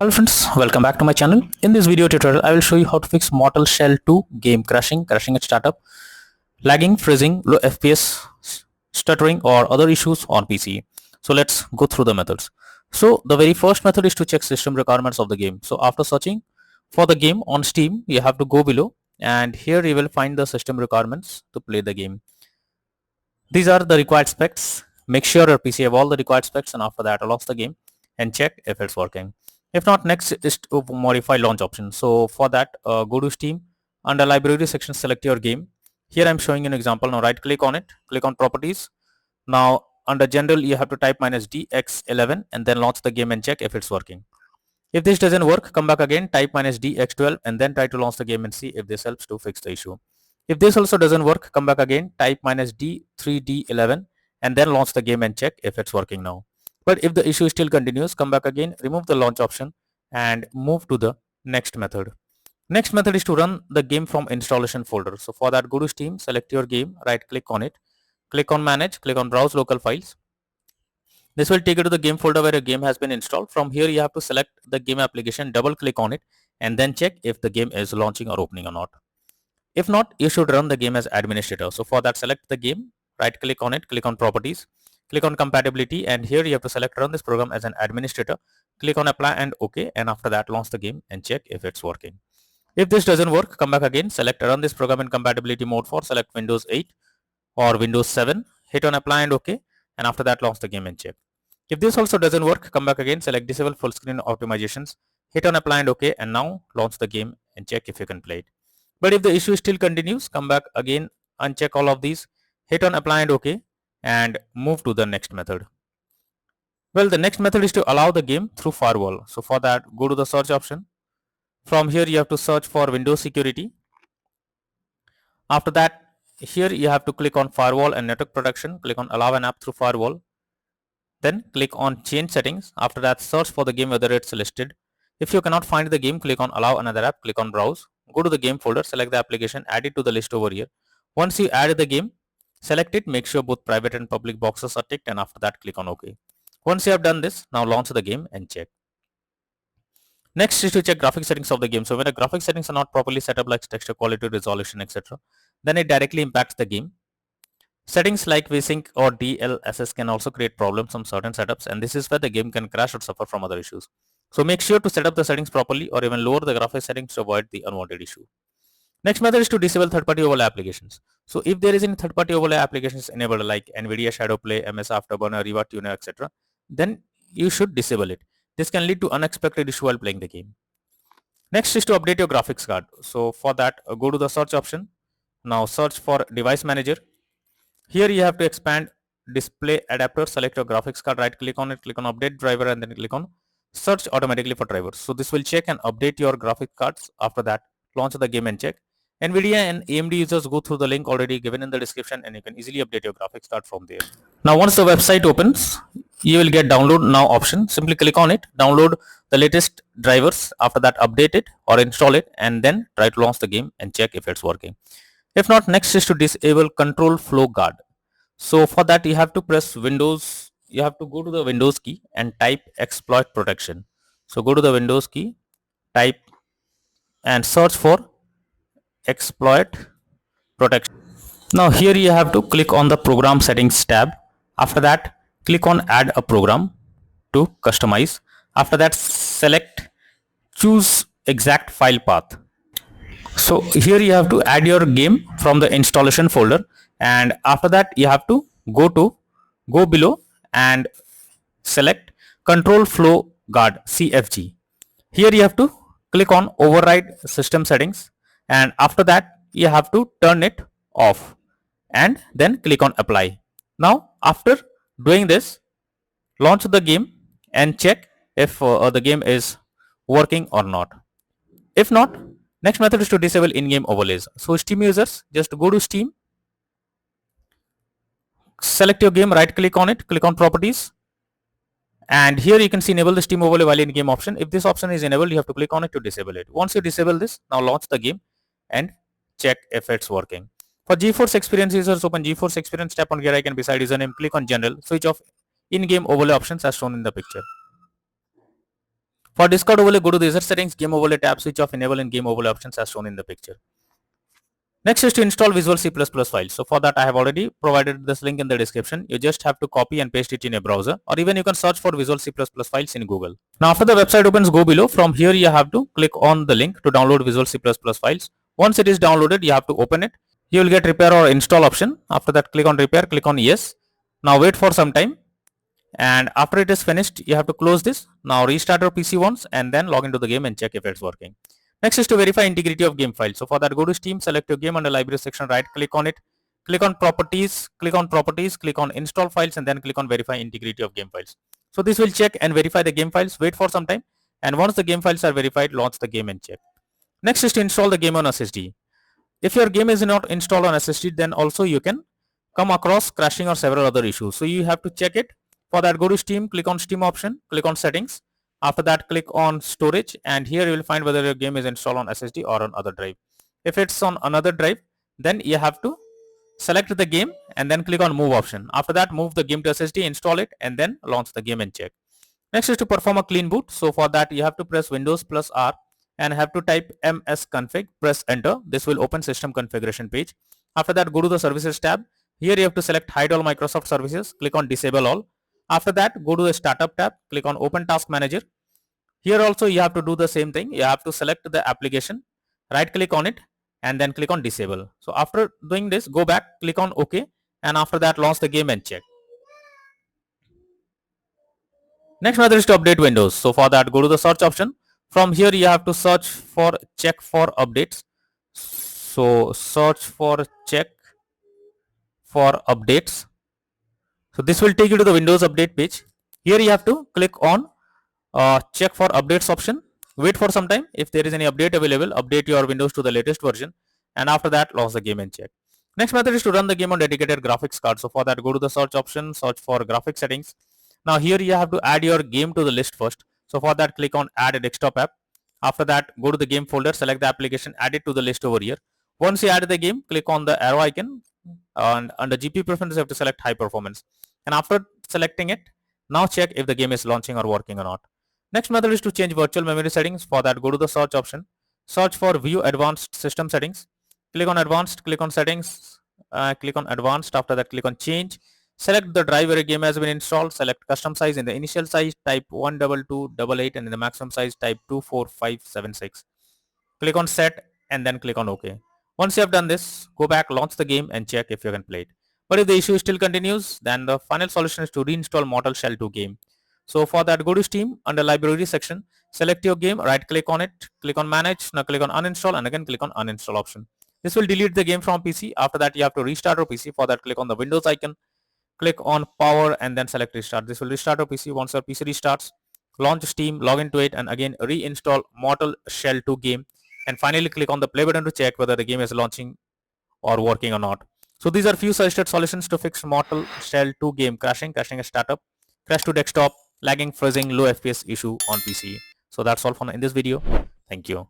Hello friends, welcome back to my channel. In this video tutorial, I will show you how to fix Mortal Shell 2 game crashing at startup, lagging, freezing, low FPS, stuttering or other issues on PC. So let's go through the methods. So the very first method is to check system requirements of the game. So after searching for the game on Steam, you have to go below and here you will find the system requirements to play the game. These are the required specs. Make sure your PC have all the required specs and after that launch the game and check if it's working. If not, next is to modify launch option. So for that, go to Steam. Under library section, select your game. Here I'm showing an example. Now right click on it, click on properties. Now under general, you have to type -dx11 and then launch the game and check if it's working. If this doesn't work, come back again, type -dx12 and then try to launch the game and see if this helps to fix the issue. If this also doesn't work, come back again, type -d3d11 and then launch the game and check if it's working now. But if the issue still continues, come back again, remove the launch option and move to the next method. Next method is to run the game from installation folder. So for that, go to Steam, select your game, right click on it, click on manage, click on browse local files. This will take you to the game folder where a game has been installed. From here, you have to select the game application, double click on it and then check if the game is launching or opening or not. If not, you should run the game as administrator. So for that, select the game, right click on it, click on properties, click on compatibility and here you have to select run this program as an administrator. Click on apply and OK and after that launch the game and check if it's working. If this doesn't work, come back again, select run this program in compatibility mode for select Windows 8 or Windows 7, hit on apply and OK and after that launch the game and check. If this also doesn't work, come back again, select disable full screen optimizations, hit on apply and OK and now launch the game and check if you can play it. But if the issue still continues, come back again, uncheck all of these, hit on apply and OK and move to the next method. Well, the next method is to allow the game through firewall. So for that, go to the search option. From here, you have to search for Windows security. After that, here you have to click on firewall and network protection, click on allow an app through firewall. Then click on change settings. After that, search for the game whether it's listed. If you cannot find the game, click on allow another app, click on browse. Go to the game folder, select the application, add it to the list over here. Once you add the game, select it, make sure both private and public boxes are ticked and after that click on OK. Once you have done this, now launch the game and check. Next is to check graphic settings of the game. So when the graphic settings are not properly set up like texture quality, resolution, etc., then it directly impacts the game. Settings like VSync or DLSS can also create problems on certain setups and this is where the game can crash or suffer from other issues. So make sure to set up the settings properly or even lower the graphic settings to avoid the unwanted issue. Next method is to disable third-party overlay applications. So if there is any third-party overlay applications enabled like NVIDIA Shadowplay, MS Afterburner, Riva Tuner, etc., then you should disable it. This can lead to unexpected issue while playing the game. Next is to update your graphics card. So for that, go to the search option. Now search for device manager. Here you have to expand display adapter, select your graphics card, right click on it, click on update driver and then click on search automatically for drivers. So this will check and update your graphic cards. After that, launch the game and check. NVIDIA and AMD users go through the link already given in the description and you can easily update your graphics card from there. Now once the website opens, you will get download now option. Simply click on it, download the latest drivers, after that update it or install it and then try to launch the game and check if it's working. If not, next is to disable control flow guard. So for that you have to press Windows, you have to go to the Windows key and type exploit protection. So go to the Windows key, type and search for exploit protection. Now here you have to click on the program settings tab. After that, click on add a program to customize. After that, select choose exact file path. So here you have to add your game from the installation folder and after that you have to go below and select control flow guard CFG. Here you have to click on override system settings and after that you have to turn it off and then click on apply. Now after doing this, launch the game and check if the game is working or not. If not, next method is to disable in-game overlays. So Steam users, just go to Steam, select your game, right click on it, click on properties and here you can see enable the Steam overlay while in game option. If this option is enabled, you have to click on it to disable it. Once you disable this, now launch the game and check if it's working. For GeForce Experience users, open GeForce Experience, tap on gear icon beside username, click on general, switch off in-game overlay options as shown in the picture. For Discord overlay, go to the user settings, game overlay tab, switch off enable and game overlay options as shown in the picture. Next is to install Visual C++ files. So for that I have already provided this link in the description. You just have to copy and paste it in a browser, or even you can search for Visual C++ files in Google. Now after the website opens, go below. From here you have to click on the link to download Visual C++ files. Once it is downloaded, you have to open it. You will get repair or install option. After that, click on repair, click on yes. Now wait for some time, and after it is finished you have to close this. Now restart your PC once and then log into the game and check if it's working. Next is to verify integrity of game file. So for that, go to Steam, select your game under library section, right click on it, click on properties, click on install files, and then click on verify integrity of game files. So this will check and verify the game files. Wait for some time, and once the game files are verified, launch the game and check. Next is to install the game on SSD. If your game is not installed on SSD, then also you can come across crashing or several other issues. So you have to check it. For that, go to Steam, click on Steam option, click on settings. After that, click on storage, and here you will find whether your game is installed on SSD or on other drive. If it's on another drive, then you have to select the game and then click on move option. After that, move the game to SSD, install it, and then launch the game and check. Next is to perform a clean boot. So for that, you have to press Windows plus R and have to type msconfig, press enter. This will open system configuration page. After that, go to the services tab. Here you have to select hide all Microsoft services, click on disable all. After that, go to the startup tab, click on open task manager. Here also you have to do the same thing. You have to select the application, right click on it, and then click on disable. So after doing this, go back, click on OK, and after that launch the game and check. Next method is to update Windows. So for that, go to the search option. From here you have to search for check for updates. So search for check for updates. So this will take you to the Windows update page. Here you have to click on check for updates option. Wait for some time. If there is any update available, update your Windows to the latest version, and after that launch the game and check. Next method is to run the game on dedicated graphics card. So for that, go to the search option, search for graphics settings. Now here you have to add your game to the list first. So for that, click on add a desktop app. After that, go to the game folder, select the application, add it to the list over here. Once you add the game, click on the arrow icon, and under GPU preferences you have to select high performance. And after selecting it, now check if the game is launching or working or not. Next method is to change virtual memory settings. For that, go to the search option, search for view advanced system settings, click on advanced, click on settings, click on advanced. After that, click on change, select the drive where a game has been installed, select custom size. In the initial size, type 12288, and in the maximum size, type 24576. Click on set and then click on OK. Once you have done this, go back, launch the game and check if you can play it. But if the issue still continues, then the final solution is to reinstall Mortal Shell 2 game. So for that, go to Steam, under library section, select your game, right click on it, click on manage, now click on uninstall, and again click on uninstall option. This will delete the game from PC. After that, you have to restart your PC. For that, click on the Windows icon, click on power, and then select restart. This will restart your PC. Once your PC restarts, launch Steam, log into it, and again reinstall Mortal Shell 2 game, and finally click on the play button to check whether the game is launching or working or not. So these are few suggested solutions to fix Mortal Shell 2 game crashing at startup, crash to desktop, lagging, freezing, low FPS issue on PC. So that's all for in this video. Thank you.